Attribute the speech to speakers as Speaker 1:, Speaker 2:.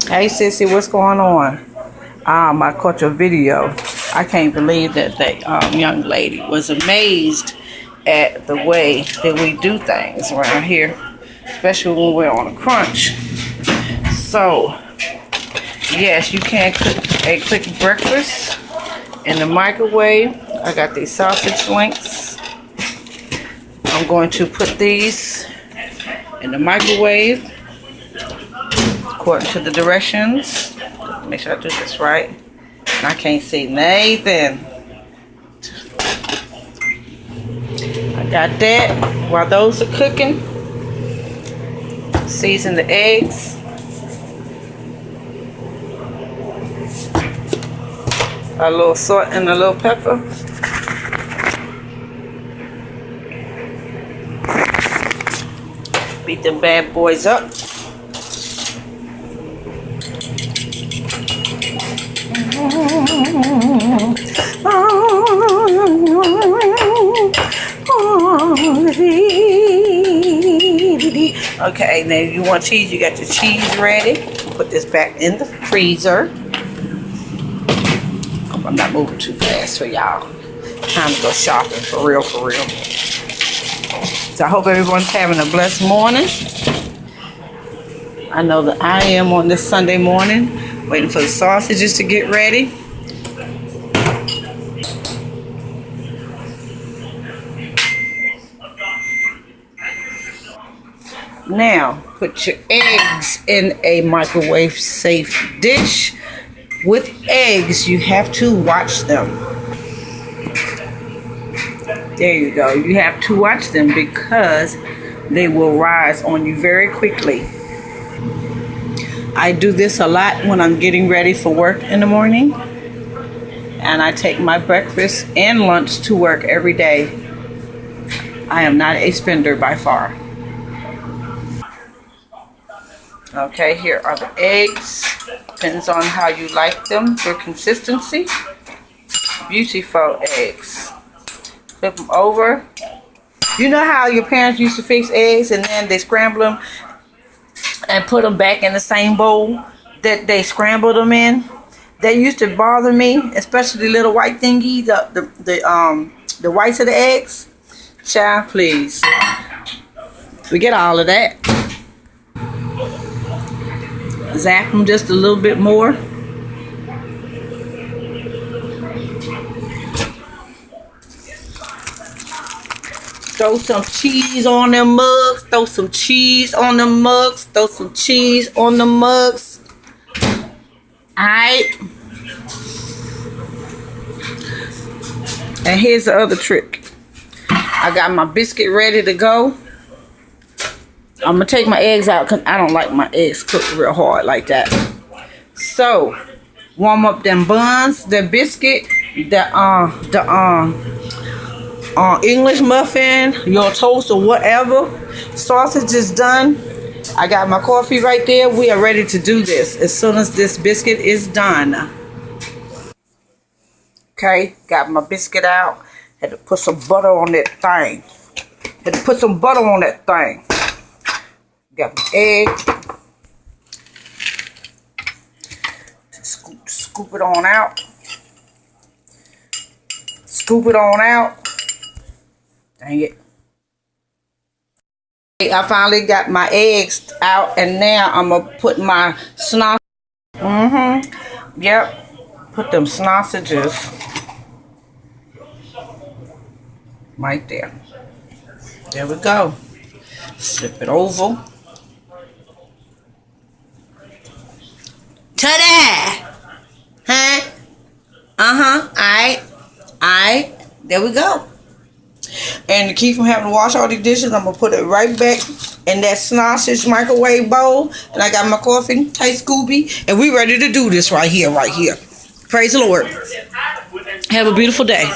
Speaker 1: Hey sissy, what's going on? I caught your video. I can't believe that the young lady was amazed at the way that we do things around here, especially when we're on a crunch. So, yes, you can cook a quick breakfast in the microwave. I got these sausage links. I'm going to put these in the microwave according to the directions. Make sure I do this right. I can't see Nathan. I got that. While those are cooking, season the eggs. A little salt and a little pepper. Beat them bad boys up. Okay, now if you want cheese, you got your cheese ready. Put this back in the freezer. Hope I'm not moving too fast for y'all. Time to go shopping for real, for real. So I hope everyone's having a blessed morning. I know that I am on this Sunday morning, waiting for the sausages to get ready. Now, put your eggs in a microwave safe dish. With eggs, you have to watch them. There you go. You have to watch them because they will rise on you very quickly. I do this a lot when I'm getting ready for work in the morning. And I take my breakfast and lunch to work every day. I am not a spender by far. Okay, here are the eggs. Depends on how you like them for consistency. Beautiful eggs. Flip them over. You know how your parents used to fix eggs and then they scramble them and put them back in the same bowl that they scrambled them in? That used to bother me, especially the little white thingy, the whites of the eggs. Child, please. Forget all of that. Zap them just a little bit more. Throw some cheese on them mugs. Throw some cheese on the mugs. Throw some cheese on the mugs. Alright. And here's the other trick. I got my biscuit ready to go. I'm going to take my eggs out because I don't like my eggs cooked real hard like that. So, warm up them buns, the biscuit, the English muffin, your toast or whatever. Sausage is done. I got my coffee right there. We are ready to do this as soon as this biscuit is done. Okay, got my biscuit out. Had to put some butter on that thing. Got my egg. Scoop it on out. Scoop it on out. Dang it. I finally got my eggs out and now I'm going to put my sausage. Yep. Put them sausages right there. There we go. Flip it over. Ta-da! Huh? Alright. There we go. And to keep from having to wash all these dishes, I'm going to put it right back in that sausage microwave bowl. And I got my coffee. Hey, Scooby. And we ready to do this right here. Praise the Lord. Have a beautiful day.